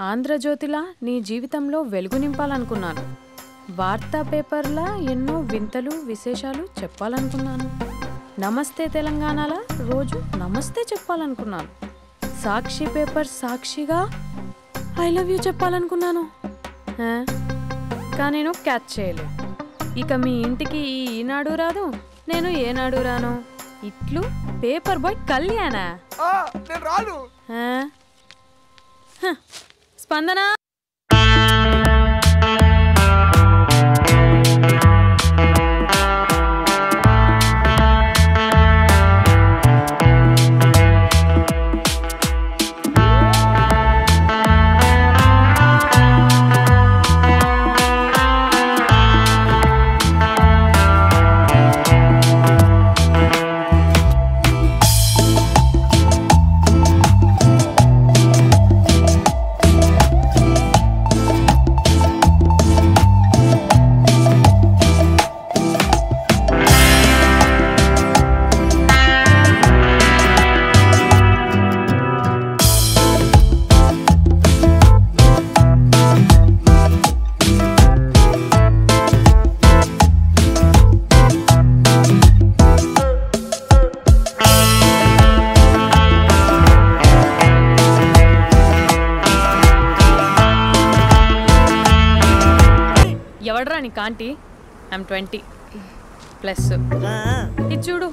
ఆంధ్రజ్యోతిలా నీ జీవితంలో వెలుగు నింపాలనుకున్నాను. వార్తా పేపర్లా ఎన్నో వింతలు విశేషాలు చెప్పాలనుకున్నాను. నమస్తే తెలంగాణలా రోజు నమస్తే చెప్పాలనుకున్నాను. సాక్షి పేపర్ సాక్షిగా ఐ లవ్ యూ చెప్పాలనుకున్నాను. కానీ నేను క్యాచ్ చేయలేదు. ఇక మీ ఇంటికి ఈనాడు రాదు, నేను ఏనాడు రాను. ఇట్లు పేపర్ బాయ్ కళ్యాణా? స్పందన ఎవడరా నీకు ఆంటీ? ఐమ్ 20+. ఇది చూడు,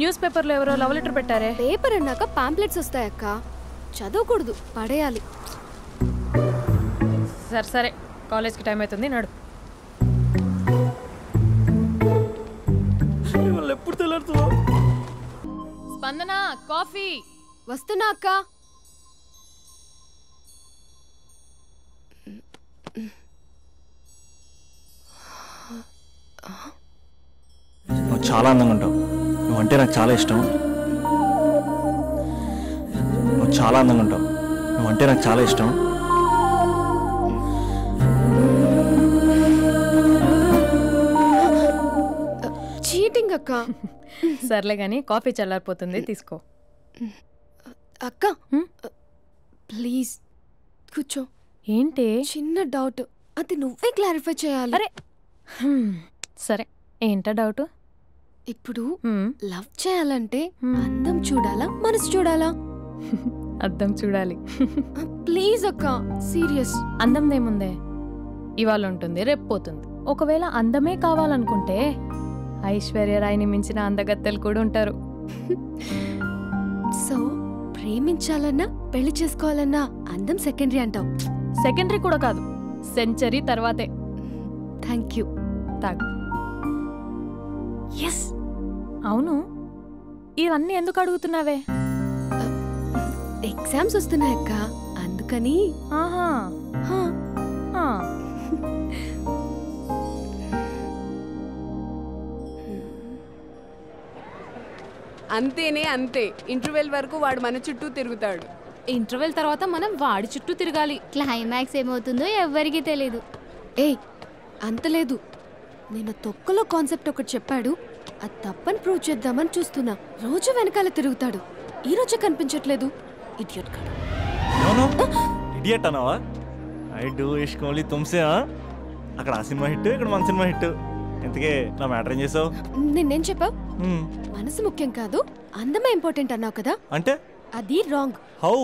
న్యూస్ పేపర్లో ఎవరో లవ్ లెటర్ పెట్టారే. పేపర్ అన్నాక పాంప్లెట్స్ వస్తాయక్క, చదవకూడదు, పడేయాలి. సరే సరే, కాలేజ్కి టైం అవుతుంది, నడు. ఎప్పుడు తెల్లారుతుందో. స్పందన, కాఫీ. వస్తున్నా అక్క. నువ్వు చాలా అందంగా ఉంటావు. నువ్వంటే నాకు చాలా ఇష్టం. నువ్వు చాలా అందంగా ఉంటావు. నువ్వంటే నాకు చాలా ఇష్టం. చీటింగ్ అక్క. సర్లే కానీ కాఫీ చల్లారిపోతుంది, తీసుకో. అక్క ప్లీజ్ కూర్చో. ఏంటి? చిన్న డౌట్, అది నువ్వే క్లారిఫై చేయాలి. అరే సరే, ఏంటా డౌట్? ఇప్పుడు లవ్ చేయాలంటే అందం చూడాలా, మనసు చూడాలా? అద్దం చూడాలి. ప్లీజ్ అక్క, సీరియస్. అందందేముందే, ఇవాళ ఉంటుంది, రేపు పోతుంది. ఒకవేళ అందమే కావాలనుకుంటే ఐశ్వర్యరాయ్ని మించిన అందగత్తెలు కూడా ఉంటారు. సో ప్రేమించాలన్నా పెళ్లి చేసుకోవాలన్నా అందం సెకండరీ అంటావు? సెకండరీ కూడా కాదు, సెంచరీ తర్వాతే. Thank you. తాగు. ఎస్. అవును, ఇవన్నీ ఎందుకు అడుగుతున్నావే? ఎగ్జామ్స్ వస్తున్నాయక్క, అందుకని. ఆహా. అంతేనే అంతే. ఇంటర్వెల్ వరకు వాడు మన చుట్టూ తిరుగుతాడు. ఇంటర్వెల్ తర్వాత మనం వాడి చుట్టూ తిరగాలి. క్లైమాక్స్ ఏమవుతుందో ఎవ్వరికీ తెలీదు. ఏయ్ అంత లేదు, నేను తొక్కలో కాన్సెప్ట్ ఒకటి చెప్పాడు, అది తప్పని ప్రూవ్ చేద్దామని చూస్తున్నా. రోజు వెనకాల తిరుగుతాడు, ఈ రోజే కనిపించట్లేదు. ఇడియట్ కాడు. ఇడియట్ అన్నావా? ఐ డూ ఇష్క్ ఓన్లీ తుమ్సే. అక్కడ ఆ సినిమా హిట్, ఇక్కడ మన సినిమా హిట్. ఇంతకే నా మ్యాటర్ ఏం చేసావు? నిన్నేం చెప్పావు? మనసు ముఖ్యం కాదు, అందమే ఇంపార్టెంట్ అన్నావు కదా. అంటే అది రాంగ్. హౌ?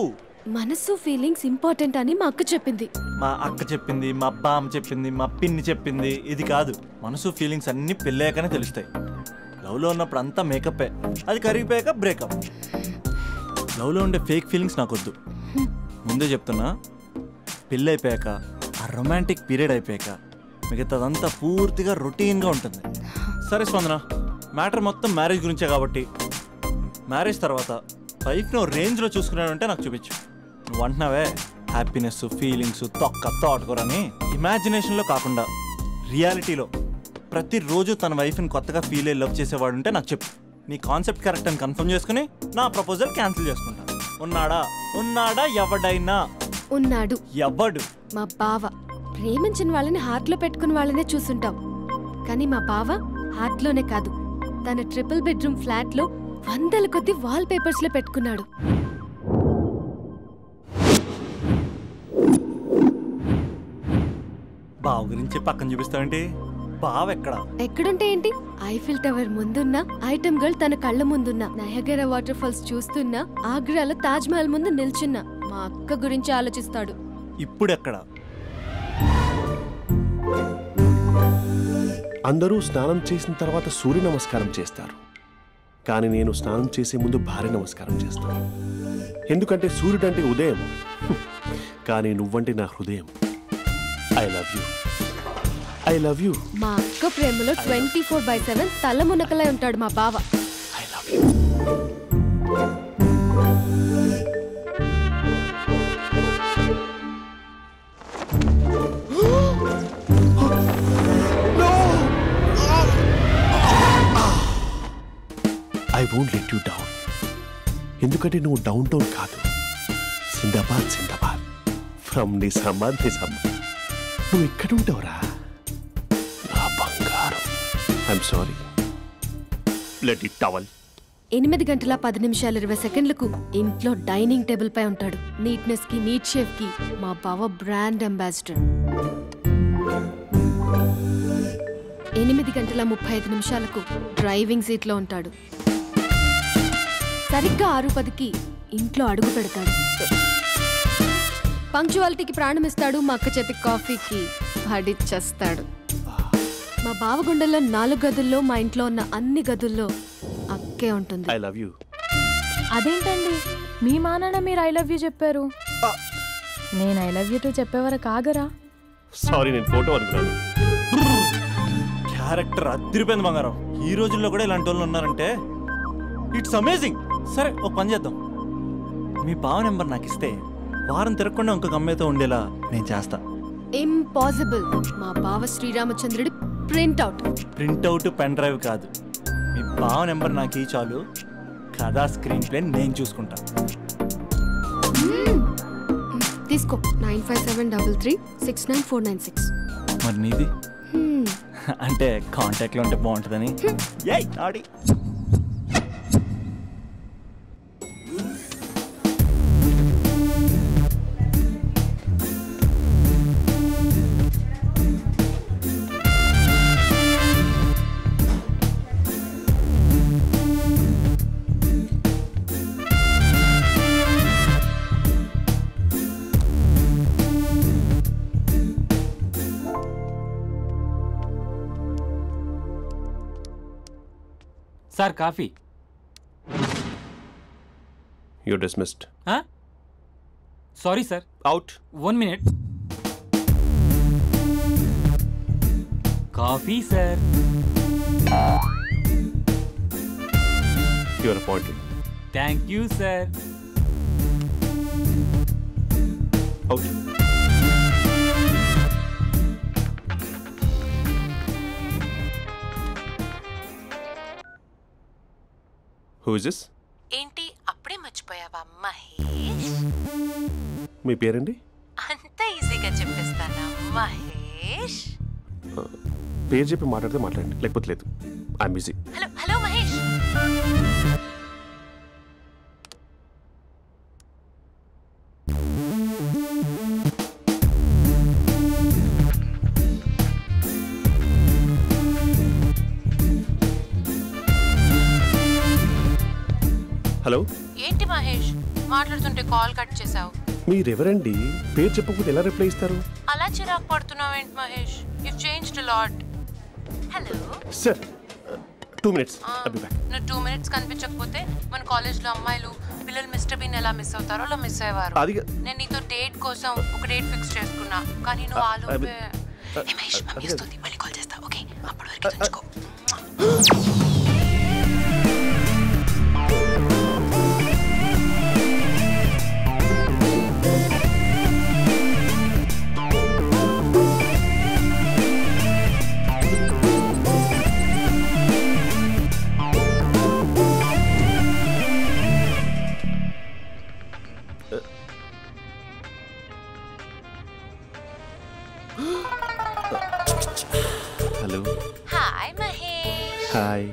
మనసు ఫీలింగ్స్ ఇంపార్టెంట్ అని మా అక్క చెప్పింది. మా అక్క చెప్పింది, మా బామ్మ చెప్పింది, మా పిన్ని చెప్పింది. ఇది కాదు, మనసు ఫీలింగ్స్ అన్ని పెళ్ళాకనే తెలుస్తాయి. లవ్లో ఉన్నప్పుడు అంతా మేకప్పే, అది కరిగిపోయాక బ్రేకప్. లవ్లో ఉండే ఫేక్ ఫీలింగ్స్ నాకొద్దు. ముందే చెప్తున్నా, పెళ్ళి అయిపోయాక, ఆ రొమాంటిక్ పీరియడ్ అయిపోయాక మిగతాదంతా పూర్తిగా రొటీన్గా ఉంటుంది. సరే స్పందన, మ్యాటర్ మొత్తం మ్యారేజ్ గురించే కాబట్టి మ్యారేజ్ తర్వాత వైఫ్ను రేంజ్లో చూసుకున్నాడంటే నాకు చూపించు. నువ్వు అంటున్నావే హ్యాపీనెస్, ఫీలింగ్స్, తోటకూరని. ఇమాజినేషన్లో కాకుండా రియాలిటీలో ప్రతిరోజు తన వైఫ్ని కొత్తగా ఫీల్ అయ్యి లవ్ చేసేవాడుంటే నాకు చెప్పు. నీ కాన్సెప్ట్ కరెక్ట్ అని కన్ఫర్మ్ చేసుకుని నా ప్రపోజల్ క్యాన్సిల్ చేసుకుంటాను. ఉన్నాడా ఎవడైనా? ఉన్నాడు. ఎవడు? మా బావ. ప్రేమించిన వాళ్ళని హార్ట్లో పెట్టుకున్న వాళ్ళనే చూసుంటాం, కానీ మా బావ హార్ట్లోనే కాదు, తన ట్రిపుల్ బెడ్రూమ్ ఫ్లాట్లో వందల కొద్ది వాల్ పేపర్స్ లో పెట్టుకున్నాడు. బావ గురించి పక్కన చూపిస్తావేంటి? బావ ఎక్కడుంటే ఏంటి? ఐఫిల్ టవర్ ముందున్న ఐటమ్ గర్ల్ తన కళ్ళ ముందున్న నయగరా వాటర్ ఫాల్స్ చూస్తున్నా ఆగ్రాలో తాజ్ మహల్ ముందు నిల్చున్నా మా అక్క గురించి ఆలోచిస్తాడు. ఇప్పుడెక్కడ? అందరూ స్నానం చేసిన తర్వాత సూర్య నమస్కారం చేస్తారు, కానీ నేను స్నానం చేసే ముందు భార్య నమస్కారం చేస్తాను. ఎందుకంటే సూర్యుడు అంటే ఉదయం, కానీ నువ్వంటే నా హృదయం. I love you, I love you. మా అక్క ప్రేమలో 24/7 తల మునకలై ఉంటాడు మా బావ. I love you. I won't let you down. ఎందుకంటే నువ్వు డౌన్ టౌన్ కాదు, జిందాబాద్ జిందాబాద్ ఫ్రమ్ నిజామాబాద్ నిజామాబాద్. నువ్వు ఎక్కడ ఉంటావురా నా బంగారం? I'm sorry, let it towel. 8:10:20 ఇంట్లో డైనింగ్ టేబుల్ పై ఉంటాడు. నీట్నెస్ కి, నీట్ షేఫ్ కి మా బావ బ్రాండ్ అంబాసిడర్. 8:35 డ్రైవింగ్ సీట్ లో ఉంటాడు. సరిగ్గా 6:10 ఇంట్లో అడుగు పెడతాడు. పంక్చువాలిటీకి ప్రాణం ఇస్తాడు. మా అక్క చేతి కాఫీకి పడిచ్చేస్తాడు. మా బావ గుండెల్లో 4 గదుల్లో, మా ఇంట్లో ఉన్న అన్ని గదుల్లో అక్కే ఉంటుంది. I love you. అదేంటండి మీ మానాన్న మీరు ఐ లవ్ యూ చెప్పారు, నేను ఐ లవ్ యూ టు చెప్పేవరకు ఆగరా? సారీ, నేను ఫోటో అనుకున్నాను. క్యారెక్టర్ అదిరిపోయింది బంగారం. ఈ రోజుల్లో కూడా ఇలాంటి వాళ్ళు ఉన్నారంటే ఇట్స్ అమేజింగ్. సరే, ఒక పని చేద్దాం. మీ బావ నెంబర్ నాకు ఇస్తే వారం తిరగకుండా ఇంకొక అమ్మాయితో ఉండేలా నేను చేస్తా. ఇంపాసిబుల్. మా బావ శ్రీరామచంద్రుడి ప్రింట్అవుట్. ప్రింట్అవుట్ పెన్ డ్రైవ్ కాదు, మీ బావ నెంబర్ నాకు ఈ చాలు. కథా స్క్రీన్ ప్లే నేను చూసుకుంటా. తీసుకో. 9573369496. మరి నీది? అంటే కాంటాక్ట్లో ఉంటే బాగుంటుందని. ఏయ్ ఆడి sir coffee. You're dismissed. Sorry sir. Out. 1 minute. Coffee sir. You're appointed. Thank you sir. Out. Who is this? ఏంటి అప్పుడే మర్చిపోయావా మహేష్? మీ పేరండి? అంత ఈజీగా చెప్పేస్తానా మహేష్? పేరు చెప్పి మాట్లాడితే మాట్లాడండి, లేకపోతే లేదు. I'm busy. Hello hello Mahesh. Hello. ఏంటి మహేష్ మాట్లాడుతుంటే కాల్ కట్ చేసావు? మీరెవరండి? పేరు చెప్పకపోతే ఎలా రిప్లై ఇస్తారు? అలా చిరాకు పడుతున్నావేంటి Mahesh? You changed a lot. Hello sir, 2 minutes. I'll be back. నువ్వు 2 minutes కనిపించకపోతే మన కాలేజ్లో అమ్మాయిలు పిల్లలు మిస్టర్ బీన్ ఎలా మిస్ అవుతారో అలా మిస్ అయ్యేవారు. నేను నీతో డేట్ కోసం ఒక డేట్ ఫిక్స్ చేసుకున్నా, కానీ నువ్వు ఆలోపే. మహేష్ మమ్మీ వస్తుంది, మళ్ళీ కాల్ చేస్తా. ఓకే, అప్పటి వరకు తెచ్చుకో. హలో. హాయ్ మహేష్. హాయ్.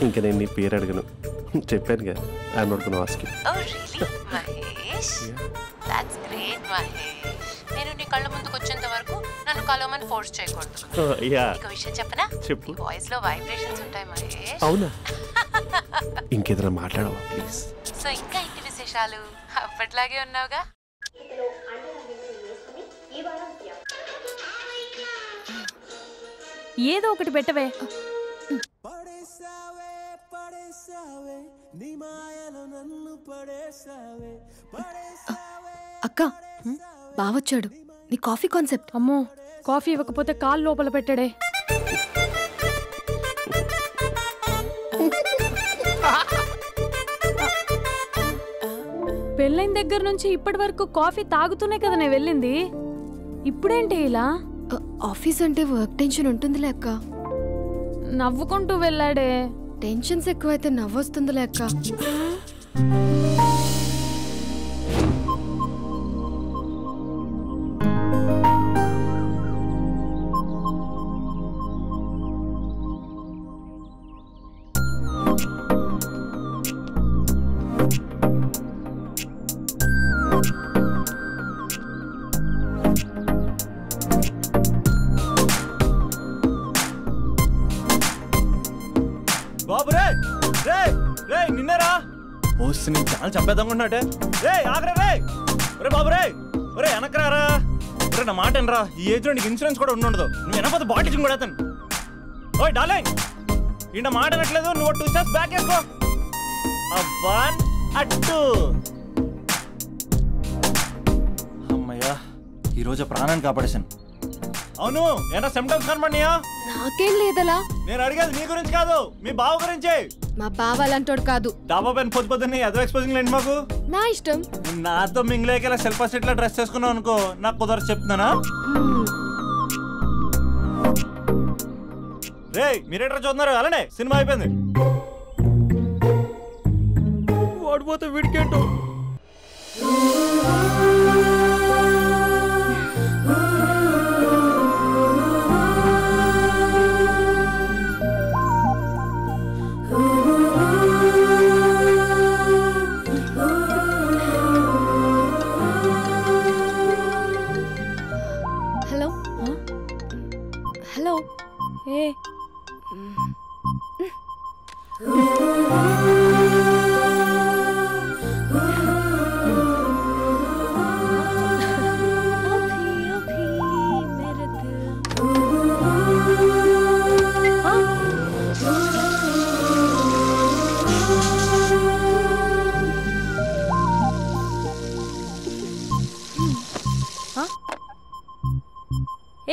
ఇంకా నేను నీ పేరు అడగను, చెప్పానుగా. I'm not gonna ask you. Oh really Mahesh? That's great Mahesh. నేను నీ కళ్ళ ముందుకు వచ్చేంత వరకు నన్ను కలవమని ఫోర్స్ చేయకూడదు. ఒక విషయం చెప్పనా? చెప్పు. వాయిస్ లో వైబ్రేషన్స్ ఉంటాయి మహేష్. అవునా? ఇంకేదైనా మాట్లాడవా ప్లీజ్? సో ఇంకా ఇంటి విశేషాలు అప్పట్లాగే ఉన్నావుగా? ఏదో ఒకటి పెట్టవే. అక్క బావొచ్చాడు. నీ కాఫీ కాన్సెప్ట్. అమ్మో, కాఫీ ఇవ్వకపోతే కాలు లోపల పెట్టాడే. పెళ్ళైన దగ్గర నుంచి ఇప్పటి వరకు కాఫీ తాగుతూనే కదా నేను వెళ్ళింది. ఇప్పుడేంటి ఇలా? ఆఫీస్ అంటే వర్క్ టెన్షన్ ఉంటుందిలే అక్క. నవ్వుకుంటూ వెళ్ళాడే. టెన్షన్స్ ఎక్కువైతే నవ్వొస్తుందిలే అక్క. బాబు రే రే రే నిన్నరా పోస్ట్ నీ ఛానల్ చంపేద్దామన్నాటే. రే ఆగరా రే. ఒరే బాబు రే, ఒరే వెనకరారా. ఒరే నా మాట అనరా, ఈ ఏజ్ లో నీకు ఇన్సూరెన్స్ కూడా ఉండదు. నువ్వు వెనకపోతే బాటిల్ కూడా అతను. ఓయ్ డార్లింగ్, ఈ నా మాట అనట్లేదు. నువ్వు 2 స్టెప్స్ బ్యాక్ వేసుకో. అవ్వన్ అట్టు. అమ్మయ్యా, ఈరోజు ప్రాణాన్ని కాపాడేశాను. అవును, ఏనా సిమ్టమ్స్ కనబడినాయా? నాకేం లేదలా. నేను అడిగేది నీ గురించి కాదు, మీ బావ గురించి. మా బావ అలాంటోడు కాదు. డాబా పైన పొద్దు పొద్దున్నే ఎదో ఎక్స్పోజింగ్ లేండి మాకు. నా ఇష్టం. నాతో మింగిలేక సెల్ఫ్ సెట్ డ్రెస్ చేసుకున్నావు అనుకో, నాకు కుదరదు చెప్తున్నానా? రే మీరేట్రా చూస్తున్నారు? అలానే సినిమా అయిపోయింది. వాడిపోతే వీడికేంటో. Hello hello. ఏ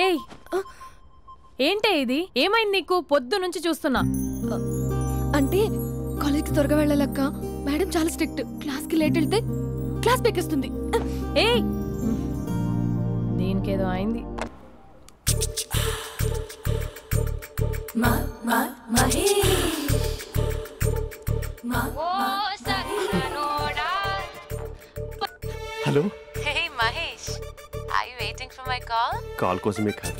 ఏయ్, ఏంటే ఇది? ఏమైంది నీకు? పొద్దు నుంచి చూస్తున్నా. అంటే కాలేజ్కి త్వరగా వెళ్ళాలక్క. మేడం చాలా స్ట్రిక్ట్. క్లాస్కి లేట్ వెళ్తే క్లాస్ పెక్కిస్తుంది. ఏయ్, దీనికేదో అయింది. Hello. Hey Mahesh, are you waiting for my call? Call కోసమే కాదు,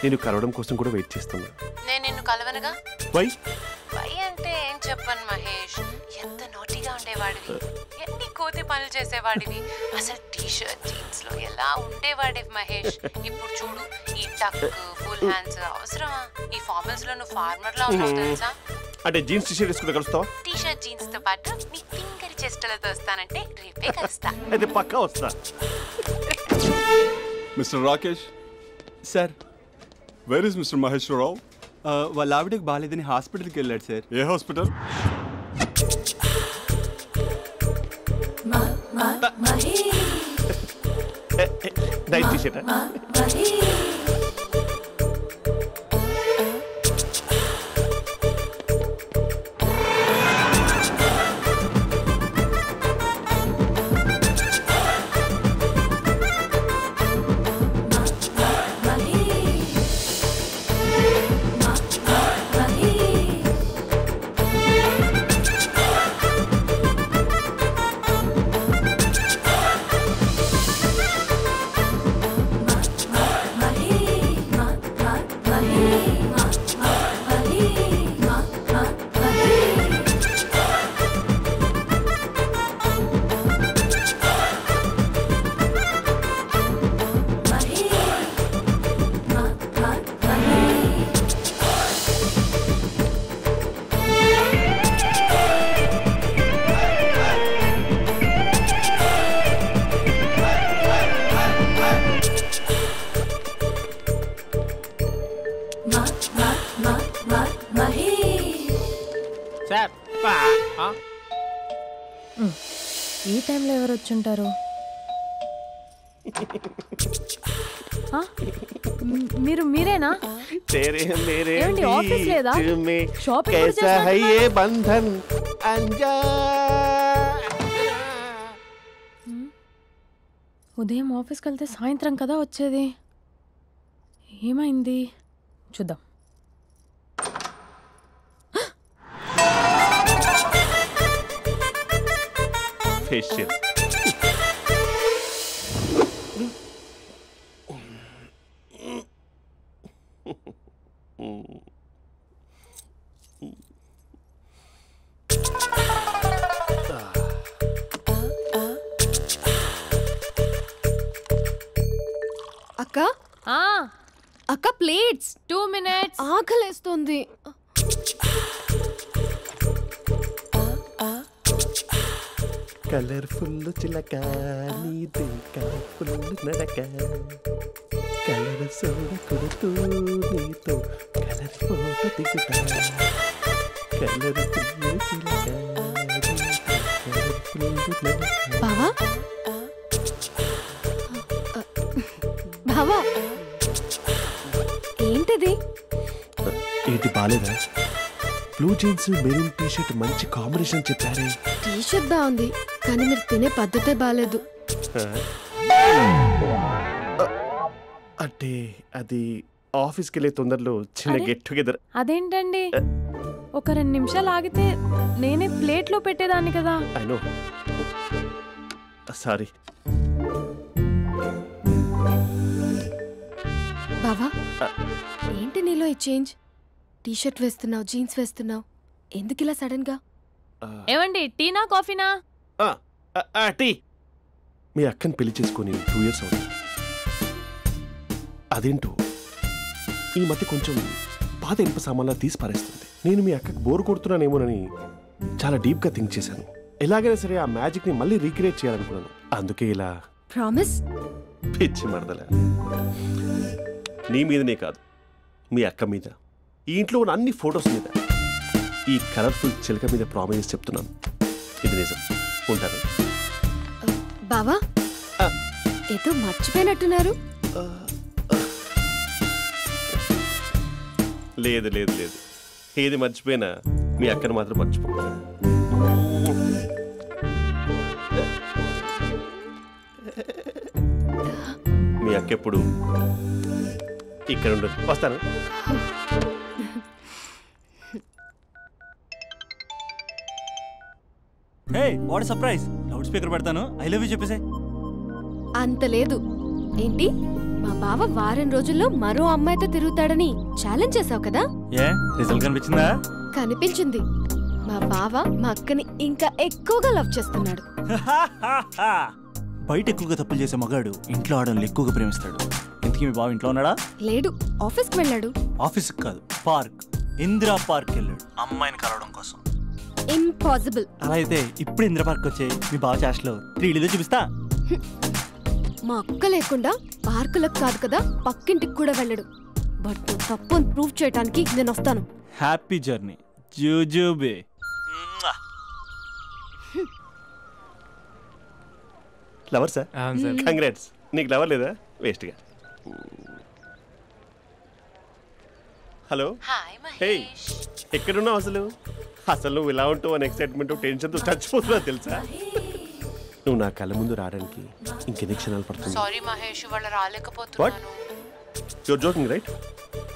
నేను కలవడం కోసం కూడా వెయిట్ చేస్తున్నా. నేను నిన్ను కలవనుగా. వై వై అంటే ఏం చెప్పను మహేష్. ఎంత నోటీగా ఉండేవాడివి, ఎన్ని కోతి పనులు చేసేవాడివి. అసలు టీ షర్ట్ జీన్స్ లో ఎలా ఉండేవాడివి మహేష్. ఇప్పుడు చూడు, ఈ టక్ ఫుల్ హ్యాండ్స్ అవసరమా? ఈ ఫార్మల్స్ లో నువ్వు ఫార్మర్ లా ఉన్నావు తెలుసా? అంటే జీన్స్ టీ షర్ట్ వేసుకుంటే కలుస్తావా? టీ షర్ట్ జీన్స్ తో పాటు నీ ఫింగర్ చెస్టలతో వస్తానంటే రేపే కలుస్తా. అయితే పక్కా వస్తా. Mister Rakesh sir. Where is mister Maheshwararao? వాళ్ళ ఆవిడకి బాగాలేదని హాస్పిటల్కి వెళ్ళాడు సార్. ఏ hospital? Night T shirt. Sir ఈ టైంలో ఎవరు వచ్చుంటారు? మీరేనా? ఏమండి, ఆఫీస్ లేదా? షాపింగ్ కూడా చేస్తున్నారు? ఉదయం ఆఫీస్కి వెళ్తే సాయంత్రం కదా వచ్చేది. ఏమైంది చూద్దాం. ఫేషియల్ అక్క అక్క ప్లేట్స్ 2 minutes. ఆకలేస్తుంది. కలర్ఫుల్ చిలక నీదే కలర్ఫుల్ నడక కలర్ సోడ కొడుతూ నీతో కలర్ ఫోటో దిగుతా కలర్ఫుల్ చిలక బావా బావా ఏంటిది? ఏంటి బాలేదా? బ్లూ జీన్స్ మెరూన్ టీషర్ట్ మంచి కాంబినేషన్ చెప్పారే. టీషర్ట్ బాగుంది కానీ మీరు తినే పద్ధతే బాలేదు. అంటే అది ఆఫీస్కి వెళ్ళే తొందరలో చిన్న గెట్ టుగెదర్. అదేంటండి, ఒక 2 నిమిషాలు ఆగితే నేనే ప్లేట్లో పెట్టేదాన్ని కదా. I know, sorry. బావా ఏంటి నీలో ఈ చేంజ్? టీషర్ట్ వేస్తున్నావు, జీన్స్ వేస్తున్నావు, ఎందుకు ఇలా సడన్ గా? ఏమండి, టీనా కాఫీనా? టీ. మీ అక్కని పెళ్లి చేసుకొని 2 years అవుతుంది. అదేంటో ఈ మధ్య కొంచెం పాత ఇనుప సామాన్లా తీసి పారేస్తుంది. నేను మీ అక్కకు బోరు కొడుతున్నానేమోనని చాలా డీప్గా థింక్ చేశాను. ఎలాగైనా సరే ఆ మ్యాజిక్ని మళ్ళీ రీక్రియేట్ చేయాలనుకున్నాను. అందుకే ఇలా. ప్రామిస్? పిచ్చి మరదల, నీ మీదనే కాదు, మీ అక్క మీద, ఈ ఇంట్లో ఉన్న అన్ని ఫొటోస్ మీద, ఈ కలర్ఫుల్ చిలక మీద ప్రామిస్ చెప్తున్నాను. ఇది నిజం. ఉంటాను. బావా ఏదో మర్చిపోయినట్టున్నారు. లేదు లేదు లేదు, ఏది మర్చిపోయినా మీ అక్కను మాత్రం మర్చిపో. మీ అక్క ఎప్పుడు ఇక్కడ ఉండదు. వస్తాను. హే, వాట్ సర్ప్రైజ్. లౌడ్ స్పీకర్ పెడతాను, ఐ లవ్ యూ చెప్పేసే. అంత లేదు. ఏంటి, మా బావ వారం రోజుల్లో మరో అమ్మాయితో తిరుగుతాడని ఛాలెంజ్ చేసావు కదా? ఏ రిజల్ట్ కనిపించిందా? కనిపించింది. మా బావ మా అక్కని ఇంకా ఎక్కువగా లవ్ చేస్తున్నాడు. బయట ఎక్కువగా తప్పులు చేసే మగాడు ఇంట్లో ఆడవాళ్ళని ఎక్కువగా ప్రేమిస్తాడు. ఇంతకీ మీ బావ ఇంట్లో ఉన్నాడా? లేడు, ఆఫీస్కి వెళ్ళాడు. ఆఫీస్కి కాదు, పార్క్, ఇందిరా పార్క్ వెళ్ళాడు అమ్మాయిని కలవడం కోసం. ఇంపాసిబుల్. అలా అయితే ఇప్పుడు ఇందిరా పార్క్ వచ్చే మీ బావ చాష్లో 3Dలో చూపిస్తా. మా అక్క లేకుండా పార్కులకు కాదు కదా, పక్కింటికి కూడా వెళ్ళడు. బట్ నువ్వు తప్పు అని ప్రూవ్ చేయడానికి నేను వస్తాను. హ్యాపీ జర్నీ జూజూబే. Lover sir? కంగ్రాట్స్. నీకు లవర్ లేదా? వేస్ట్గా. హలో. హే, ఎక్కడున్నావు అసలు? అసలు నువ్వు ఇలా ఉంటావు అని ఎక్సైట్మెంట్ టెన్షన్తో చచ్చిపోతున్నావు తెలుసా? నువ్వు నా కళ్ళ ముందు రావడానికి ఇంకెన్ని క్షణాలు పడుతుంది? సారీ మహేష్, వాళ్ళు రాలేకపోతున్నాను. Your joking right?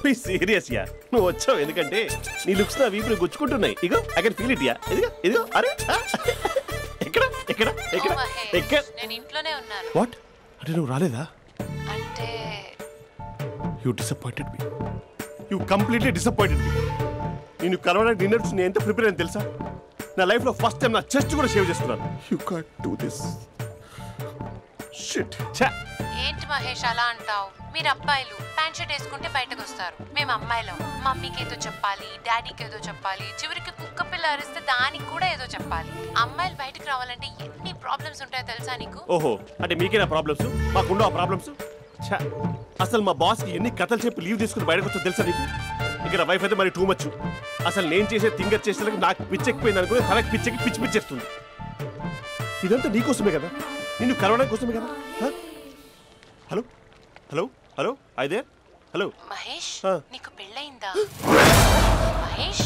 Please serious ya. నువ్వు వచ్చావు ఎందుకంటే నీ లుక్స్ నా వీపులు గుచ్చుకుంటున్నాయి. ఇగో I can feel it ya. ఇదిగో ఇదిగో. అరే ఎక్కడ ఎక్కడ ఎక్కడ ఎక్కడ? నేను ఇంట్లోనే ఉన్నాను. వాట్ అంటే నువ్వు రాలేదా? అంటే you disappointed me. You completely disappointed me. నేను కలవడానికి డిన్నర్స్ నేను ఎంత ప్రిపేర్ అని తెలుసా? నా లైఫ్లో ఫస్ట్ టైం నా చెస్ట్ కూడా షేవ్ చేస్తున్నాను. You can't do this. Shit. ఏంటి మహేష్ అలా అంటావు? మీరు అబ్బాయిలు ప్యాంట్ షర్ట్ వేసుకుంటే బయటకు వస్తారు. మేము అమ్మాయిలం మమ్మీకి ఏదో చెప్పాలి, డాడీకి ఏదో చెప్పాలి, చివరికి కుక్క పిల్ల అరిస్తే దానికి కూడా ఏదో చెప్పాలి. అమ్మాయిలు బయటకు రావాలంటే ఎన్ని ప్రాబ్లమ్స్ ఉంటాయో తెలుసా నీకు? ఓహో, అంటే మీకేనా ప్రాబ్లమ్స్? మాకుండా ఆ ప్రాబ్లమ్స్? అసలు మా బాస్కి ఎన్ని కథలు చెప్పి లీవ్ తీసుకుని బయటకు వచ్చో తెలుసా నీకు? ఇక నా వైఫ్ అయితే మరి టూ మచ్. అసలు నేను చేసే థింగర్ చేసేందుకు నాకు పిచ్చెక్కిపోయింది అనుకుని తనకు పిచ్చెక్కి పిచ్చి పిచ్చేస్తుంది. ఇదంతా నీకోసమే కదా, నిన్ను కలవడం కోసమే కదా. హలో హలో హలో అయితే హలో మహేష్, నీకు పెళ్ళయిందా? Mahesh,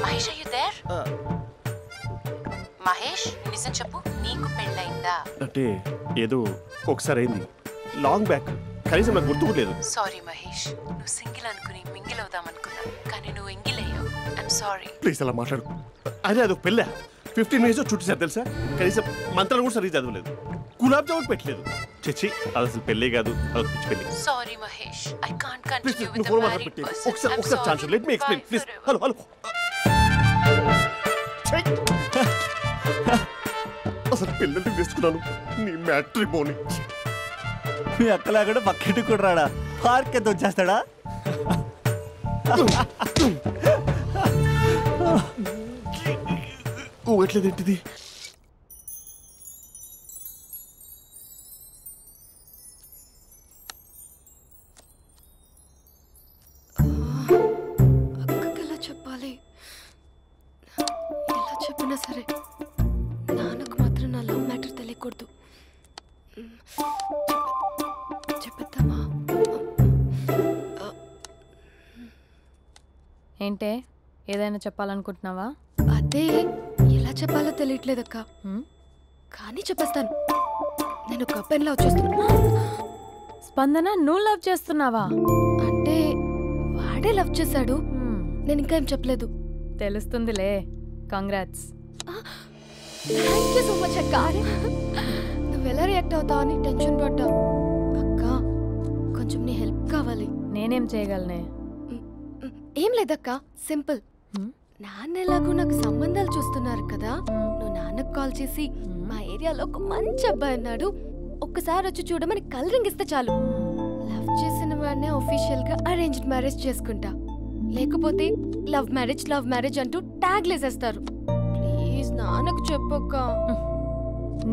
Mahesh are you there? Mahesh, నిజం చెప్పు, నీకు పెళ్ళయిందా? అంటే ఏదో ఒకసారి అయింది, లాంగ్ బ్యాక్, కనీసం నాకు గుర్తుకులేదు. సారీ మహేష్, నువ్వు సింగిల్ అనుకుని మింగిల్ అవుదాం అనుకున్నా, కానీ నువ్వు ఎంగిల్ అయ్యావు. I'm sorry. ప్లీజ్ అలా మాట్లాడు. అదే అదొక పెళ్ళా, 15 minutes చుట్టూ తెలుసా, కనీసం మంత్రాలు కూడా సరిగ్గా చదవలేదు, గులాబ్ జామున్ పెట్టలేదు. చచ్చి, అది అసలు పెళ్ళే కాదు, అదొక పిచ్చి పెళ్ళి. Sorry Mahesh, I can't continue with phone the మాట్లాడి మ్యారీడ్ పెట్టి పర్సన్. ఒకసారి chance let me explain please. Hello hello. అసలు పెళ్ళంటే తీసుకున్నాను నీ మ్యాట్రీ బోని. మీ అక్కలాగడ పక్కింటి కూడా రాడా, పార్క్ ఎంత వచ్చేస్తాడా? ఓ ఎట్లేదేంటిది? అక్కకి ఎలా చెప్పాలి? ఎలా చెప్పినా సరే నాన్నకు మాత్రం నా లవ్ మ్యాటర్ తెలియకూడదు. చెప్పేద్దామా? ఏంటే, ఏదైనా చెప్పాలనుకుంటున్నావా? అదే ఎలా చెప్పాలో తెలియట్లేదక్క, కానీ చెప్పేస్తాను. నేను ఒక అబ్బాయిలా వచ్చేస్తున్నా. స్పందన, నువ్వు లవ్ చేస్తున్నావా? అంటే వాడే లవ్ చేశాడు, నేను ఇంకా ఏం చెప్పలేదు. తెలుస్తుందిలే. Congrats. Thank you so much అక్క. నువ్వు ఎలా రియాక్ట్ అవుతావు అని టెన్షన్ పడ్డా. అక్క, కొంచెం నీ హెల్ప్ కావాలి. నేనేం చేయగలనే? ఏం లేదక్క, సింపుల్. నాన్న ఎలాగో నాకు సంబంధాలు చూస్తున్నారు కదా, నువ్వు నాన్నకు కాల్ చేసి మా ఏరియాలో ఒక మంచి అబ్బాయి అన్నాడు, ఒక్కసారి వచ్చి చూడమని కలరింగ్ ఇస్తే చాలు. లవ్ చేసిన వాడినే ఒఫీషియల్ గా అరేంజ్డ్ మ్యారేజ్ చేసుకుంటా. లేకపోతే లవ్ మ్యారేజ్ అంటూ ట్యాగ్ లేసేస్తారు. ప్లీజ్ నాన్నకు చెప్పక్క.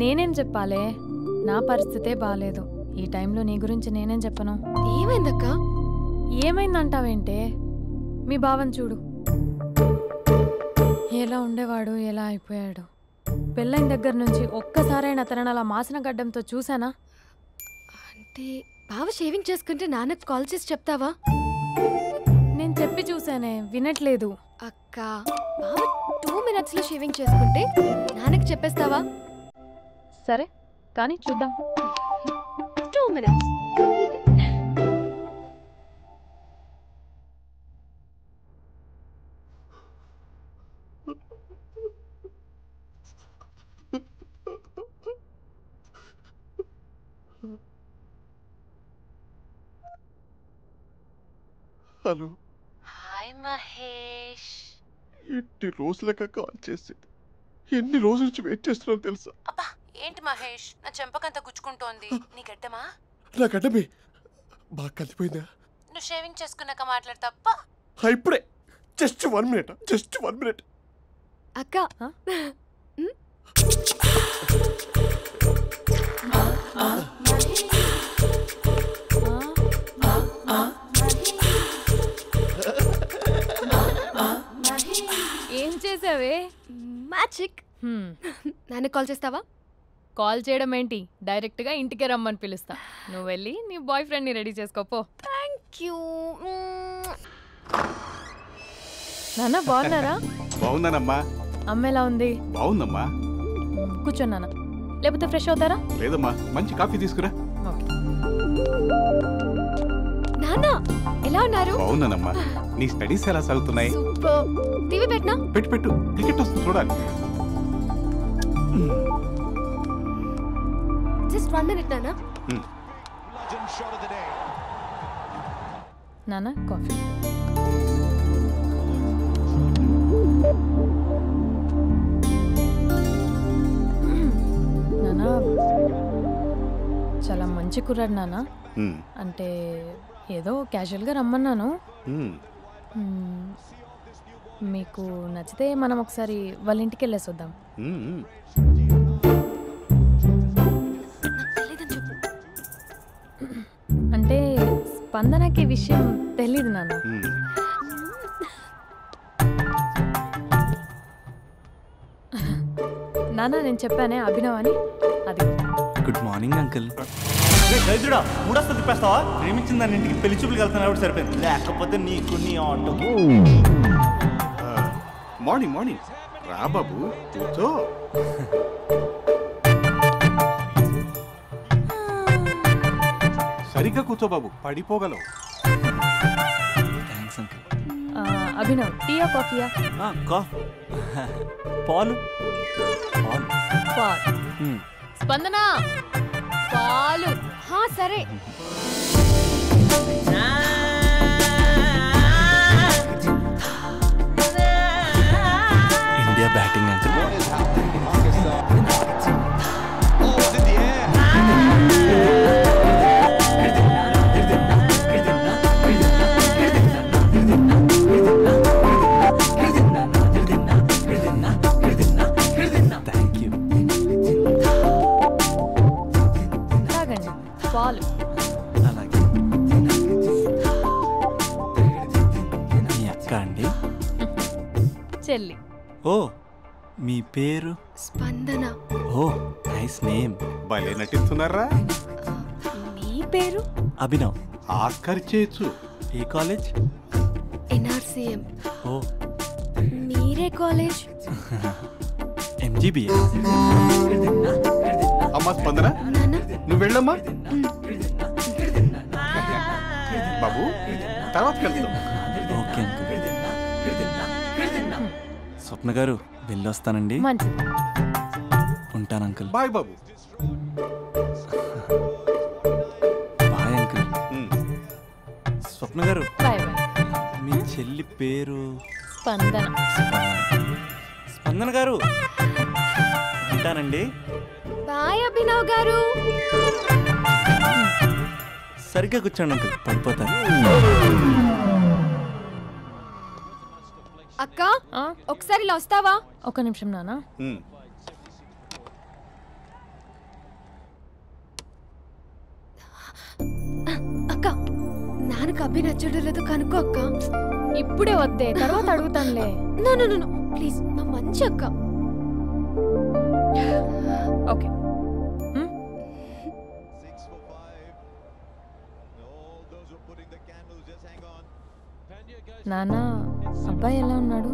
నేనేం చెప్పాలే? నా పరిస్థితే బాలేదు. ఈ టైంలో నీ గురించి నేనేం చెప్పను. ఏమైందక్క? ఏమైందంటావేంటే? మీ భావం చూడు, ఎలా ఉండేవాడు, ఎలా అయిపోయాడు. పెళ్ళైన దగ్గర నుంచి ఒక్కసారైనా తనని అలా మాసిన గడ్డంతో చూసానా? అంటే బావ షేవింగ్ చేసుకుంటే నాన్నకు కాల్ చేసి చెప్తావా? నేను చెప్పి చూసానే, వినట్లేదు. అక్క, బావ 2 minutes లో షేవింగ్ చేసుకుంటే నాన్నకు చెప్పేస్తావా? సరే, కానీ చూద్దాం. 2 minutes. హలో. హాయ్ మహేష్. ఎన్ని రోజులక కాల్ చేసేది, ఎన్ని రోజుల నుంచి వెయిట్ చేస్తున్నావు తెలుసా? అబ్బా, ఏంటి మహేష్, నా చెంపకంత గుచ్చుకుంటోంది. నీ గడ్డమా? నా గడ్డమే బాగా కలిపోయిందా? నువ్వు షేవింగ్ చేసుకున్నాక మాట్లాడు తప్ప. ఇప్పుడే జస్ట్ 1 minute. అక్క, ఏం చేసావే? మ్యాజిక్. నాన్న కాల్ చేస్తావా? కాల్ చేయడం ఏంటి, డైరెక్ట్ గా ఇంటికే రమ్మని పిలుస్తా. నువ్వు వెళ్ళి నీ బాయ్ ఫ్రెండ్ ని రెడీ చేసుకోపో. Thank you. నాన్న, బాగున్నారా? బాగున్నానమ్మా. అమ్మ ఎలా ఉంది? బాగుందమ్మా. కూర్చోన్నానా, లేకపోతే ఫ్రెష్ అవుతారా? లేదమ్మా, మంచి కాఫీ తీసుకురా. నాన్న ఎలా ఉన్నారు? బాగున్నానమ్మా. నీ స్టడీస్ ఎలా సాగుతున్నాయి? సూపర్. టీవీ పెట్టనా? పెట్టు, టికెట్ వస్తుంది చూడాలి. జస్ట్ 1 minute నాన్న. నాన్న, కాఫీ. నాన్న, చాలా మంచి కుర్రాడు నాన్న. అంటే ఏదో క్యాజువల్గా రమ్మన్నాను. మీకు నచ్చితే మనం ఒకసారి వాళ్ళ ఇంటికి వెళ్ళేసి వద్దాం. అంటే స్పందనకి విషయం తెలీదు నాన్న. నాన్న నేను చెప్పానే అభినవ్ అని, అది. Good morning uncle. దరిద్రుడా మూడొస్తా తిప్పేస్తావా? ప్రేమించిన దాని ఇంటికి పెళ్లి చూపులు వెళ్తాను కాబట్టి సరిపోయింది, లేకపోతే నీకు నీ ఆటోకి. మార్నింగ్ మార్నింగ్ రా బాబు, కూర్చో. సరిగ్గా కూర్చో బాబు, పడిపోగలవు. Thanks uncle. అభినవ్ టీయా కాఫీయా? పాలు. పాలు. స్పందన పాలు. సరే. India batting uncle. పాలు. అలాగే. మీ అక్క అండి? చెల్లి. ఓ మీ పేరు? స్పందన. ఓ నైస్ నేమ్. భలే నటిస్తున్నారా? మీ పేరు? అభినవ్. ఆస్కార్ చేయొచ్చు. ఏ కాలేజ్? ఎన్ఆర్సీఎం. ఓ మీరే కాలేజ్? ఎంజీబీఏ. అమ్మా స్పందన, నువ్వు వెళ్ళమ్మా. బాబు తర్వాత వెళ్తాం. Okay uncle. స్వప్న గారు వెళ్ళొస్తానండి. ఉంటాను అంకుల్. బాయ్ బాబు. Bye uncle. స్వప్న గారు బాయ్. మీ చెల్లి పేరు? స్పందన. స్పందన గారు ఉంటానండి. బాయ్ అభినవ్ గారు. సరిగ్గా కూర్చోండి అంకుల్, పడిపోతారు. అక్క ఒకసారి ఇలా వస్తావా? ఒక నిమిషం నాన్న. అక్క నాన్నకు అభి నచ్చడం లేదో కనుక్కో అక్క. ఇప్పుడే వద్దే, తర్వాత అడుగుతానులే. నో ప్లీజ్, నా మంచి అక్క. ఓకే. నాన్న అబ్బాయి ఎలా ఉన్నాడు?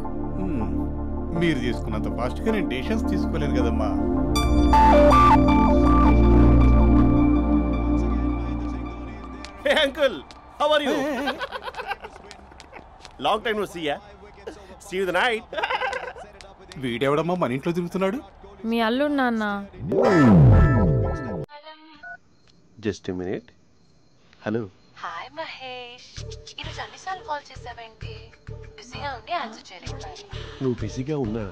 మీరు తీసుకున్నంత ఫాస్ట్ గా నేను డెసిషన్స్ తీసుకోలేను కదమ్మా. Hey uncle, how are you? Long time no see ya. See you the night. వీడెవడమ్మా మన ఇంట్లో తిరుగుతున్నాడు? మీ అల్లుడు నాన్న. Just a minute. Hello. Hi Mahesh, ఈరోజు అన్నిసార్లు కాల్ చేసావేంటి? బిజీగా ఉండి ఆన్సర్ చేయలేదు. నువ్వు బిజీగా ఉన్నా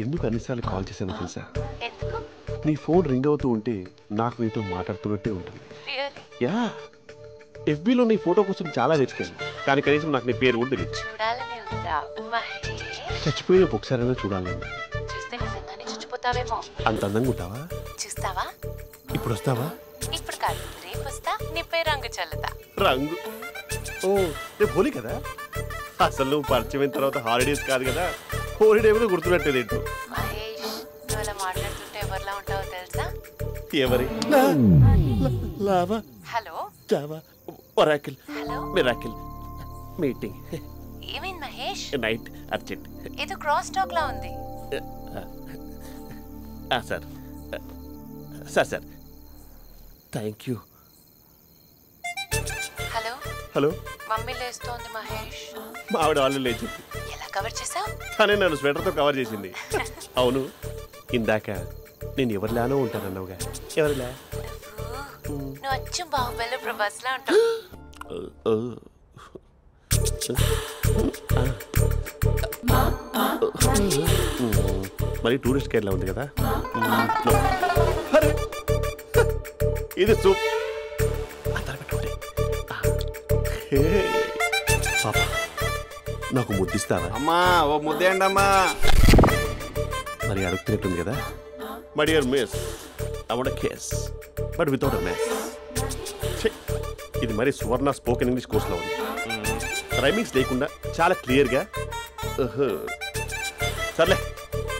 ఎందుకు అన్నిసార్లు కాల్ చేశానో తెలుసా? ఎందుకు? నీ ఫోన్ రింగ్ అవుతూ ఉంటే నాకు నీతో మాట్లాడుతున్నట్టే ఉంటుంది. యా, ఎఫ్బీలో నీ ఫోటో కోసం చాలా వెతికాను, కానీ కనీసం నాకు నీ పేరు కూడా తెలియదు. చూడాలని ఉందా మహేష్? చచ్చిపోయిన ఒకసారైనా చూడాలని. చూస్తే నిజంగానే చచ్చిపోతావేమో. అంత అందంగా ఉంటావా? చూస్తావా? ఇప్పుడు వస్తావా? ఇప్పుడు కాదు, రేపు వస్తా, నీపై రంగు చల్లుతా. రంగు? ఓ రేపు హోలీ కదా. అసలు నువ్వు పరిచయం తర్వాత హాలిడేస్ కాదు కదా, హోలిడే కూడా గుర్తున్నట్టేది ఏంటో. మహేష్, నువ్వు అలా మాట్లాడుతుంటే ఎవరిలా ఉంటావో తెలుసా? ఎవరి? Lava, hello, Java, Oracle, hello, miracle, meeting. ఏమైంది మహేష్? Night urgent. ఏదో క్రాస్ టాక్ లా ఉంది. Sir sir sir thank you. Hello hello, mummy లేస్తోంది మహేష్. మా ఆవిడ వాళ్ళు లేచింది. ఎలా కవర్ చేసావు? తనే నన్ను స్వెటర్తో కవర్ చేసింది. అవును, ఇందాక నేను ఎవరిలానో ఉంటానన్నావుగా, ఎవరిలా? నువ్వు అచ్చం బాహుబలి ప్రభాస్ లా ఉంటావు. మరి టూరిస్ట్ గైడ్లా ఉంది కదా. ఇది సూప్. పాపా, నాకు ముద్దిస్తావా? అమ్మా ఓ ముద్దేయండి అమ్మా. మరి అడుగుతున్నట్టుంది కదా. My dear miss, I want a kiss but without a miss. ఇది మరి సువర్ణ స్పోకెన్ ఇంగ్లీష్ కోర్సులో ఉంది. రైమింగ్స్ లేకుండా చాలా క్లియర్గా. సర్లే,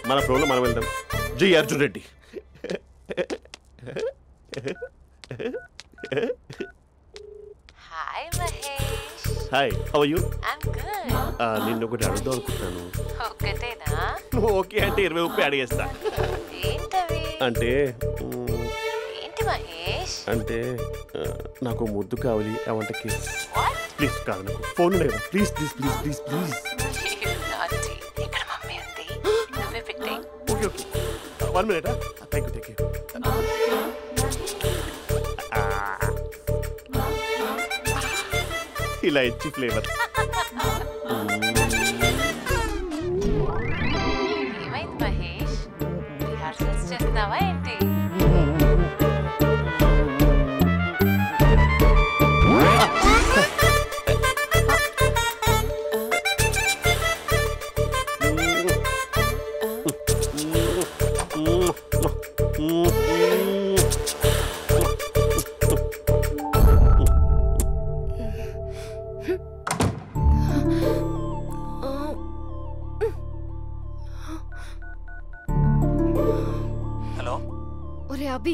మన ప్రోగ్రాం మనం వెళ్దాం. జై Arjun Reddy. Hi Mahesh. Hi, how are you? I'm good. నిన్ను ఒకటి అడుగుదాం అనుకుంటున్నాను. ఒకటేనా? ఓకే అంటే 20 రూపాయలు అడిగేస్తా. ఏంటవి? అంటే ఏంటి మహేష్? అంటే నాకు ముద్దు కావాలి. అవంటకి ప్లీజ్ కాదు, నాకు ఫోన్ లేదు. Please please please please please. ఇక్కడ మమ్మీ ఉంది, నువ్వే పెట్టే. Okay okay, 1 minute. Thank you. ఇలా ఇచ్చి ఫ్లేవర్. ఏమైంది మహేష్? రిహార్సల్స్ చేస్తున్నావా ఏంటి? ఒరే అభి,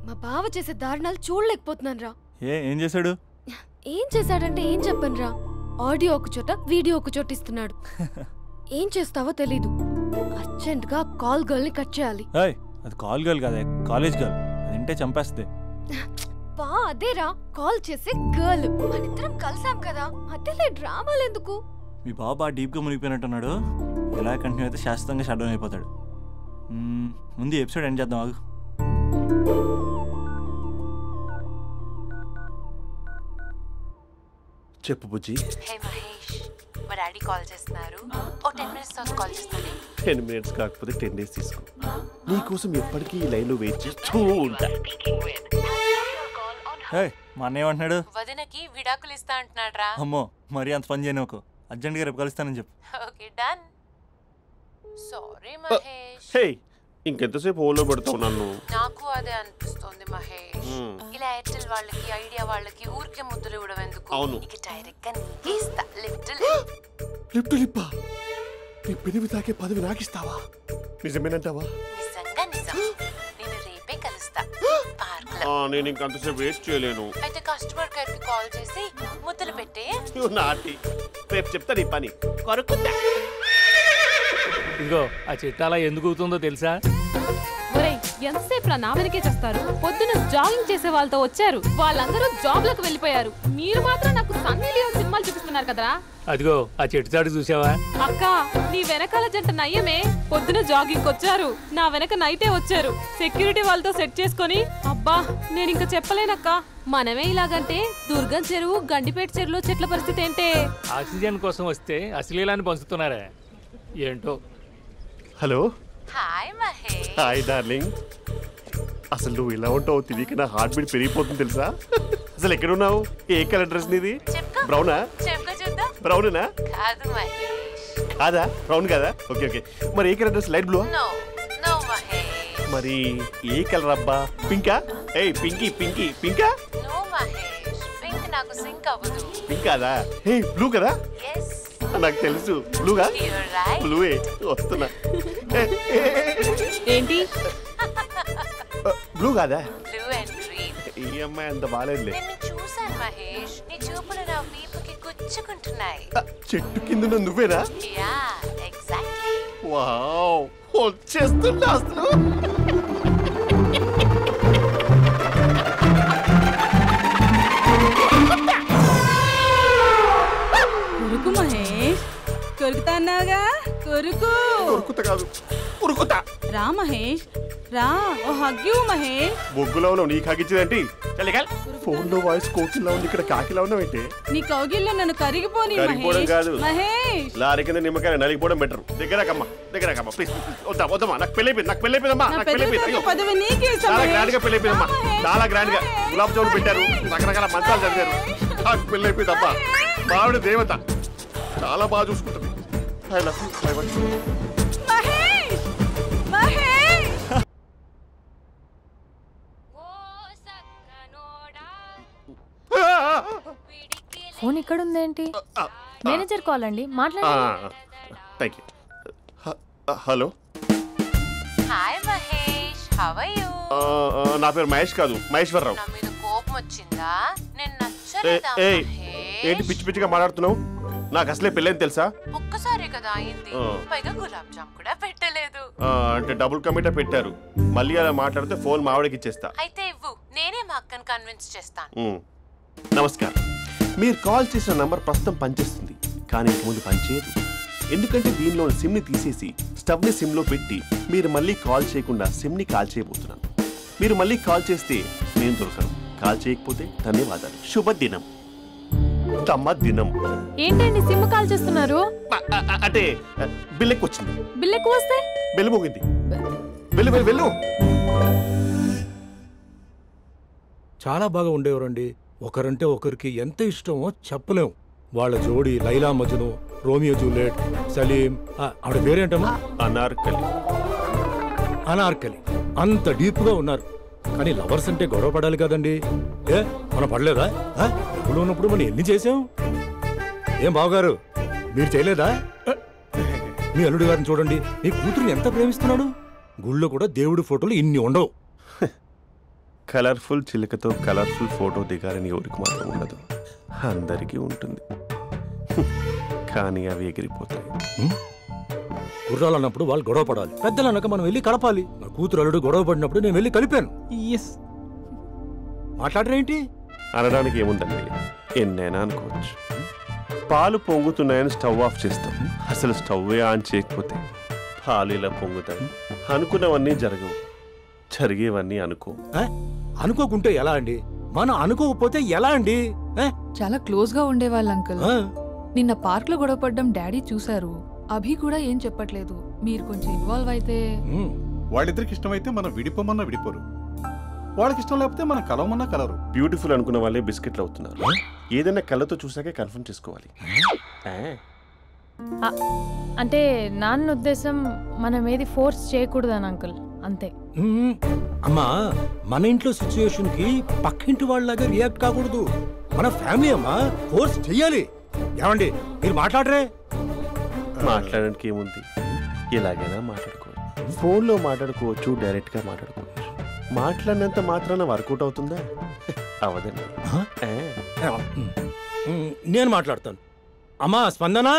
మా బావ చేసే దారుణాలు చూడలేకపోతున్నాను రా. ఏం చేశాడు? ఏం చేశాడంటే ఏం చెప్పను రా. ఆడియో ఒక చోట, వీడియో ఒక చోట ఇస్తున్నాడు. ఏం చేస్తావో తెలీదు. అర్జెంట్ గా కాల్ గర్ల్ ని కట్ చేయాలి. అది కాల్ గర్ల్ కాదే, కాలేజ్ గర్ల్. అది వింటే చంపేస్తే. బా అదేరా, కాల్ చేసే గర్ల్. మనిద్దరం కలిసాం కదా, మధ్యలో డ్రామాలు ఎందుకు? మీ బాబా డీప్గా మునిగిపోయినట్టున్నాడు. ఎలా కంటిన్యూ అయితే శాశ్వతంగా షట్ డౌన్ అయిపోతాడు. ముందు ఎపిసోడ్ ఎండ్ చేద్దాం, ఆగు. చెప్పు బుజ్జి. హే మహేష్, మా డాడీ కాల్ చేస్తున్నారు. ఓ 10 minutes తర్వాత కాల్ చేస్తాను. 10 minutes కాకపోతే 10 days తీసుకో. నీకోసం ఎప్పటికీ ఈ లైన్లో వెయిట్ చేస్తూ ఉంటా. మా అన్న ఏమంటున్నాడు? వదినకి విడాకులు ఇస్తా అంటున్నాడు రా. అమ్మో, మరి అంత పని చేయను. అర్జెంట్గా రేపు కలుస్తానని చెప్పు. Okay done. సారీ మహేష్. హే, ఇంకెంతసేపు హోల్లో పెడతావు నన్ను? నాకు అదే అనిపిస్తుంది మహేష్. ఇలా ఎయిర్టెల్ వాళ్ళకి, ఐడియా వాళ్ళకి ఊరికే ముద్దులు ఇవ్వడం ఎందుకు? అవును. ఇక డైరెక్ట్ గా నీకే ఇస్తా. లిప్టు లిప్పా, నీ పెదవి తాకే పదవి నాకిస్తావా? నిజమేనంటావా? నిజంగా నిజం. నేను రేపే కలుస్తా పార్క్ లో. నేను ఇంకంతసేపు వెయిట్ చేయలేను. అయితే కస్టమర్ కేర్ కి కాల్ చేసి ముద్దులు పెట్టే. నాటి రేపు చెప్తా నీ పని. కొరుకుంటా. ఇదిగో ఆ చిట్టాలా ఎందుకు అవుతుందో తెలుసా? ఒరేయ్, ఎంతసేపు నా వెనకే చేస్తారు? పొద్దున జాగింగ్ చేసే వాళ్ళతో వచ్చారు, వాళ్ళందరూ జాబ్ లకు వెళ్ళిపోయారు. మీరు మాత్రం నాకు సన్నీ లియోన్ సినిమాలు చూపిస్తున్నారు కదరా. అదిగో ఆ చెట్టు చాటు చూసావా? అక్క, నీ వెనకాల జంట నయ్యమే. పొద్దున జాగింగ్ వచ్చారు, నా వెనక నైటే వచ్చారు. సెక్యూరిటీ వాళ్ళతో సెట్ చేసుకొని, అబ్బా నేను ఇంకా చెప్పలేనక్క. మనమే ఇలాగంటే దుర్గం చెరువు, గండిపేట చెరువులో చెట్ల పరిస్థితి ఏంటే? ఆక్సిజన్ కోసం వస్తే అశ్లీలాన్ని పంచుతున్నారా ఏంటో. Hello. Hi Mahesh. Hi darling. అసలు నువ్వు ఇలా ఉంటావు తిరిగి నా హార్ట్ బీట్ పెరిగిపోతుంది తెలుసా? అసలు ఎక్కడున్నావు? ఏ కలర్ డ్రెస్ నీది? బ్రౌనా? బ్రౌనేనా? కాదు మహేష్. కాదా? బ్రౌన్ కాదా? Okay okay. మరి ఏ colour dress? Light blue? No no Mahesh. మరి ఏ కలర్ అబ్బా? పింకా? ఏయ్ పింకీ పింకీ పింకా? నో మహేష్, పింక్ నాకు సింక్ అవ్వదు. పింక్ కాదా? హే బ్లూ కదా? yes. నాకు తెలుసు. బ్లూగా? బ్లూవే వస్తున్నా. ఏంటి? బ్లూ కాదా? Blue and green. ఈ అమ్మాయి అంత బాలేదులే. నేను చూసాను మహేష్, నీ చూపులు నా వీపుకి గుచ్చుకుంటున్నాయి. చెట్టు కింద నువ్వేనా? Yeah exactly. వావ్, వచ్చేస్తున్నా అసలు. కొరుకు మహేష్, కొరుకుతా అన్నావుగా, కొరుకు. కొరుకుతా కాదు, ఉరుకుతా. రా మహేష్ రా, ఓ హగ్గు మహేష్. బొగ్గులో ఉన్నావు, నీకు హగ్గించేదేంటి? ఫోన్ లో వాయిస్ కోకిలా ఉంది, ఇక్కడ కాకిలా ఉన్నావేంటి? నీ కౌగిల్లో నన్ను కరిగిపోని కరిగిపోవడం కాదు మహేష్. లారీ కింద నిమ్మకాయ నలిగిపోవడం బెటర్. దగ్గరకమ్మా దగ్గరకమ్మా ప్లీజ్. వద్దా వద్దమ్మా, నాకు పెళ్ళైపోయింది, నాకు పెళ్ళైపోయిందమ్మా, నాకు పెళ్ళైపోయింది. పదవి నీకే ఇస్తా చాలా మహేష్. గ్రాండ్ గా పెళ్ళైపోయిందమ్మా, చాలా గ్రాండ్ గా. గులాబ్ జామున్ పెట్టారు, రకరకాల మంచాలు చదివారు. నాకు పెళ్ళైపోయిందమ్మా. మావిడ దేవత, చాలా బాగా చూసుకుంటుంది. I love you. I want you. Mahesh Mahesh. Phone ఇక్కడ ఉందేంటి? మేనేజర్ కాల్ అండి, మాట్లాడండి. Thank you. Hello. Hi how are you? నా పేరు మహేష్ కాదు, మహేశ్వరరావు. నా మీద కోపం వచ్చిందా? నేను నచ్చలేదా? ఏంటి పిచ్చి పిచ్చిగా మాట్లాడుతున్నావు? నాకు అసలే పెళ్ళని తెలుసా? ఒక్కసారి కదా అయింది, పైగా గులాబ్ జామ్ కూడా పెట్టలేదు. అంటే డబుల్ కమిటా పెట్టారు. మళ్ళీ అలా మాట్లాడితే ఫోన్ మావిడకి ఇచ్చేస్తా. అయితే ఇవ్వు, నేనే మా అక్కని కన్విన్స్ చేస్తాను. నమస్కారం. మీరు కాల్ చేసిన నంబర్ ప్రస్తుతం పనిచేస్తుంది, కానీ ఇంక ముందు పనిచేయదు. ఎందుకంటే దీనిలో సిమ్ని తీసేసి స్టవ్ని సిమ్లో పెట్టి మీరు మళ్ళీ కాల్ చేయకుండా సిమ్ని కాల్ చేయబోతున్నాను. మీరు మళ్ళీ కాల్ చేస్తే నేను దొరకను, కాల్ చేయకపోతే ధన్యవాదాలు. శుభదినం. తమ దినం. ఏంటండి సిమ్ కాల్ చేస్తున్నారు? అంటే బిల్ ఎక్కువ వచ్చింది. బిల్ ఎక్కువ వస్తే బెల్లు మోగింది. వెళ్ళు వెళ్ళు వెళ్ళు. చాలా బాగా ఉండేవారండి. ఒకరంటే ఒకరికి ఎంత ఇష్టమో చెప్పలేం. వాళ్ళ జోడి లైలా మజ్ను, రోమియో జూలియట్, సలీం, ఆవిడ పేరేంటమ్మా? అనార్కలి. అనార్కలి. అంత డీప్గా ఉన్నారు. కానీ లవర్స్ అంటే గొడవ పడాలి కదండి. మనం పడలేదా? డబ్బులు ఉన్నప్పుడు మనం ఎన్ని చేసాం? ఏం బావగారు, మీరు చేయలేదా? మీ అల్లుడి గారిని చూడండి, మీ కూతురుని ఎంత ప్రేమిస్తున్నాడు. గుళ్ళో కూడా దేవుడి ఫోటోలు ఇన్ని ఉండవు. కలర్ఫుల్ చిలుకతో కలర్ఫుల్ ఫోటో దిగాలని ఎవరికి మాత్రం ఉండదు, అందరికీ ఉంటుంది. కానీ అవి ఎగిరిపోతాయి. గుర్రాలు అన్నప్పుడు వాళ్ళు గొడవ పడాలి, పెద్దలు అన్నాక మనం వెళ్ళి కలపాలి. నా కూతురు అల్లుడు గొడవ పడినప్పుడు నేను వెళ్ళి కలిపాను. మాట్లాడరేంటి? అనడానికి ఏముందండి, ఎన్నైనా అనుకోవచ్చు. పాలు పొంగుతున్నాయని స్టవ్ ఆఫ్ చేస్తాం, అసలు స్టవ్ ఆన్ చేయకపోతే పాలు ఇలా పొంగుతాయి. అనుకున్నవన్నీ జరగవు, జరిగేవన్నీ అనుకోకుంటే ఎలా అండి? మనం అనుకోకపోతే ఎలా అండి? చాలా క్లోజ్ గా ఉండేవాళ్ళు అంకుల్. నిన్న పార్క్ లో గొడవపడ్డం డాడీ చూశారు. అభి కూడా ఏం చెప్పట్లేదు. మీరు కొంచెం ఇన్వాల్వ్ అయితే. వాళ్ళిద్దరికి ఇష్టమైతే మనం విడిపోమన్నా విడిపోరు, వాళ్ళకి ఇష్టం లేకపోతే మనం కలవమన్నా కలరు. బ్యూటిఫుల్ అనుకున్న వాళ్ళే బిస్కెట్లు అవుతున్నారు. ఏదైనా కళ్ళతో చూసాకే కన్ఫర్మ్ చేసుకోవాలి. అంటే నాన్న ఉద్దేశం మనం ఏది ఫోర్స్ చేయకూడదని అంకుల్, అంతే. అమ్మా, మన ఇంట్లో సిచ్యుయేషన్ కి పక్కింటి వాళ్ళలాగా రియాక్ట్ కాకూడదు. మన ఫ్యామిలీ అమ్మా, ఫోర్స్ చెయ్యాలి. ఏమండి మీరు మాట్లాడరే? మాట్లాడడానికి ఏముంది, ఎలాగైనా మాట్లాడుకోవచ్చు. ఫోన్లో మాట్లాడుకోవచ్చు, డైరెక్ట్గా మాట్లాడుకోవచ్చు. మాట్లాడినంత మాత్రాన వర్కౌట్ అవుతుందా? అవదండి. నేను మాట్లాడతాను. అమ్మా స్పందన,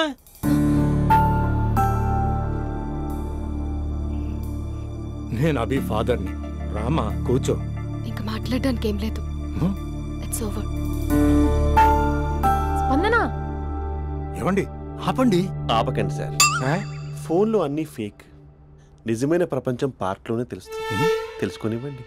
నేను అభి ఫాదర్ని. రామా కూర్చో. ఇంకా మాట్లాడడానికి ఏం లేదు. It's over. స్పందన. ఏమండి ఆపండి. ఆపకండి సార్. ఫోన్లో అన్నీ ఫేక్, నిజమైన ప్రపంచం పార్ట్లోనే తెలుస్తుంది. తెలుసుకొనివ్వండి.